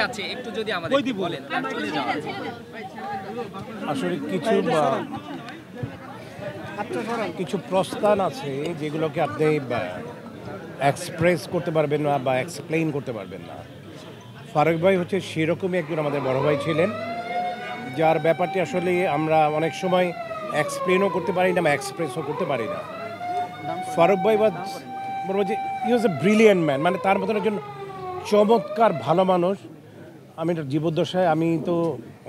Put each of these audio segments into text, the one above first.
আছে একটু যদি আমাদের বলেন চলে যাওয়া আসলে কিছু প্রস্থান আছে যেগুলোকে আপনি এক্সপ্রেস করতে পারবেন না বা এক্সপ্লেইন করতে পারবেন না। ফারুক ভাই হচ্ছে সেরকমই একজন আমাদের বড় ভাই ছিলেন, যার ব্যাপারটি আসলে আমরা অনেক সময় এক্সপ্লেনও করতে পারি না বা এক্সপ্রেসও করতে পারি না। ফারুক ভাই বলবো যে ই ওয়াজ এ ব্রিলিয়েন্ট ম্যান, মানে তার মতন একজন চমৎকার ভালো মানুষ। আমি জীবদ্দশায় আমি তো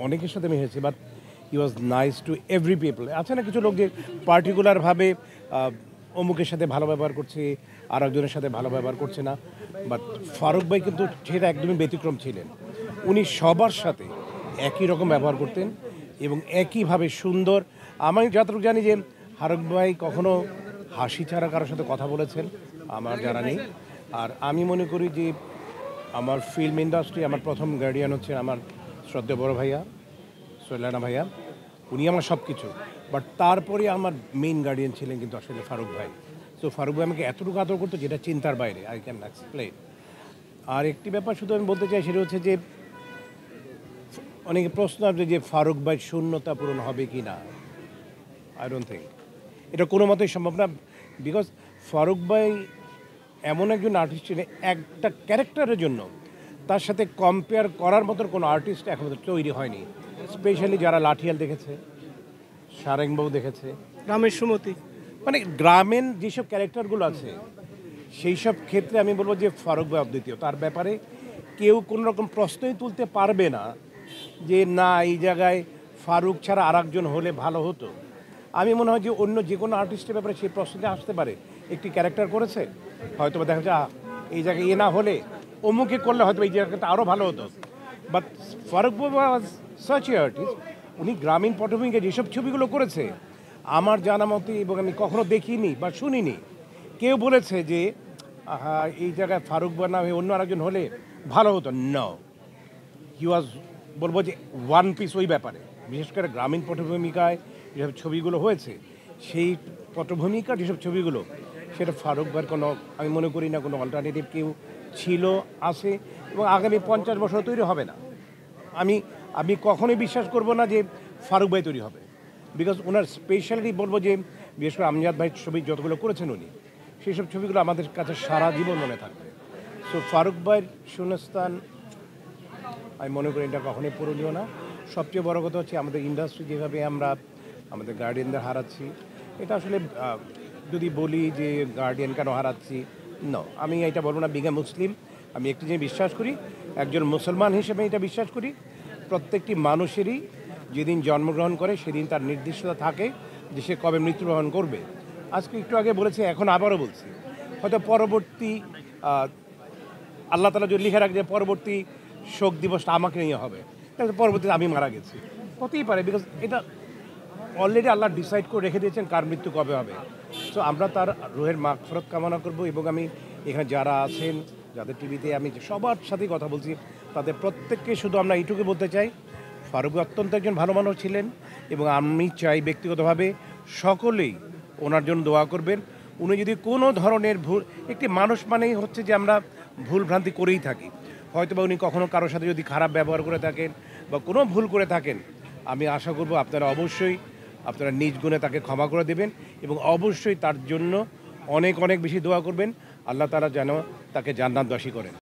অনেকের সাথে মিশেছি, but he was nice to every people. আছে না কিছু লোক যে পার্টিকুলারভাবে অমুকের সাথে ভালো ব্যবহার করছে, আর একজনের সাথে ভালো ব্যবহার করছে না, বাট ফারুক ভাই কিন্তু সেটা একদমই ব্যতিক্রম ছিলেন। উনি সবার সাথে একই রকম ব্যবহার করতেন এবং একইভাবে সুন্দর। আমি যতটুকু জানি যে ফারুক ভাই কখনো হাসি ছাড়া কারোর সাথে কথা বলেছেন আমার জানা নেই। আর আমি মনে করি যে আমার ফিল্ম ইন্ডাস্ট্রি আমার প্রথম গার্ডিয়ান হচ্ছে আমার শ্রদ্ধেয় বড় ভাইয়া সোহেলানা ভাইয়া, উনি আমার সব কিছু। বাট তারপরে আমার মেইন গার্ডিয়ান ছিলেন কিন্তু আসলে ফারুক ভাই। তো ফারুক ভাই আমাকে এতটুকু আদর করতো যেটা চিন্তার বাইরে, আই ক্যান এক্সপ্লেন। আর একটি ব্যাপার শুধু আমি বলতে চাই, সেটা হচ্ছে যে অনেকে প্রশ্ন আসবে যে ফারুক ভাই শূন্যতা পূরণ হবে কি না। আই ডোন্ট থিঙ্ক এটা কোনো মতেই সম্ভব না, বিকজ ফারুক ভাই এমন একজন আর্টিস্ট ছিলেন, একটা ক্যারেক্টারের জন্য তার সাথে কম্পেয়ার করার মতন কোনো আর্টিস্ট এখনো তৈরি হয়নি। স্পেশালি যারা লাঠিয়াল দেখেছে, সারেংবাবু দেখেছে, গ্রামের সুমতি, মানে গ্রামীণ যেসব ক্যারেক্টারগুলো আছে সেই সব ক্ষেত্রে আমি বলবো যে ফারুক ভাই অদ্বিতীয়। তার ব্যাপারে কেউ কোনো রকম প্রশ্নই তুলতে পারবে না যে না এই জায়গায় ফারুক ছাড়া আর একজন হলে ভালো হতো। আমি মনে হয় যে অন্য যে কোনো আর্টিস্টের ব্যাপারে সেই প্রশ্নটা আসতে পারে, একটি ক্যারেক্টার করেছে হয়তো বা দেখা যায় এই জায়গায় না হলে অমুকে করলে হয়তো এই জায়গাটা আরও ভালো হতো। But Farooq was such a artist. উনি গ্রামীণ পটভূমিকে যেসব ছবিগুলো করেছে আমার জানা মতে, এবং আমি কখনো দেখিনি বা শুনিনি কেউ বলেছে যে এই জায়গায় ফারুক বা না হয়ে অন্য আরেকজন হলে ভালো হতো। ন হি ওয়াজ বলবো যে ওয়ান পিস ওই ব্যাপারে। বিশেষ করে গ্রামীণ পটভূমিকায় যেসব ছবিগুলো হয়েছে, সেই পটভূমিকার যেসব ছবিগুলো, সেটা ফারুক ভাইয়ের কোনো আমি মনে করি না কোনো অল্টারনেটিভ কেউ ছিল, আছে এবং আগামী 50 বছর তৈরি হবে না। আমি কখনোই বিশ্বাস করব না যে ফারুক ভাই তৈরি হবে, বিকজ ওনার স্পেশালিটি বলবো যে বিশেষ করে আমজাদ ভাই ছবি যতগুলো করেছেন উনি, সেই সব ছবিগুলো আমাদের কাছে সারা জীবন মনে থাকবে। সো ফারুক ভাইয়ের শূন্যস্থান আমি মনে করি এটা কখনোই পূরণীয় না। সবচেয়ে বড় কথা হচ্ছে আমাদের ইন্ডাস্ট্রি যেভাবে আমরা আমাদের গার্ডিয়ানদের হারাচ্ছি, এটা আসলে যদি বলি যে গার্ডিয়ান কেন হারাচ্ছি, না, আমি এটা বলবো না। বিং এ মুসলিম, আমি একটি জিনিস বিশ্বাস করি, একজন মুসলমান হিসেবে এটা বিশ্বাস করি, প্রত্যেকটি মানুষেরই যেদিন জন্মগ্রহণ করে সেদিন তার নির্দিষ্টতা থাকে যে সে কবে মৃত্যুবরণ করবে। আজকে একটু আগে বলেছি, এখন আবারও বলছি, হয়তো পরবর্তী আল্লাহ তাআলা যদি লিখে রাখে যে পরবর্তী শোক দিবসটা আমাকে নিয়ে হবে, তাহলে পরবর্তীতে আমি মারা গেছি, হতেই পারে, বিকজ এটা অলরেডি আল্লাহ ডিসাইড করে রেখে দিয়েছেন কার মৃত্যু কবে হবে। সো আমরা তার রুহের মাগফিরাত কামনা করব। এবং আমি এখানে যারা আছেন, যাদের টিভিতে আমি সবার সাথেই কথা বলছি, তাদের প্রত্যেককে শুধু আমরা এইটুকু বলতে চাই, ফারুক অত্যন্ত একজন ভালো মানুষ ছিলেন এবং আমি চাই ব্যক্তিগতভাবে সকলেই ওনার জন্য দোয়া করবেন। উনি যদি কোনো ধরনের ভুল, একটি মানুষ মানেই হচ্ছে যে আমরা ভুল ভ্রান্তি করেই থাকি, হয়তো বা উনি কখনো কারোর সাথে যদি খারাপ ব্যবহার করে থাকেন বা কোনো ভুল করে থাকেন, আমি আশা করব আপনারা অবশ্যই আপনারা নিজ গুণে তাকে ক্ষমা করে দেবেন এবং অবশ্যই তার জন্য অনেক অনেক বেশি দোয়া করবেন, আল্লাহ তাআলা যেন তাকে জান্নাতবাসী করেন।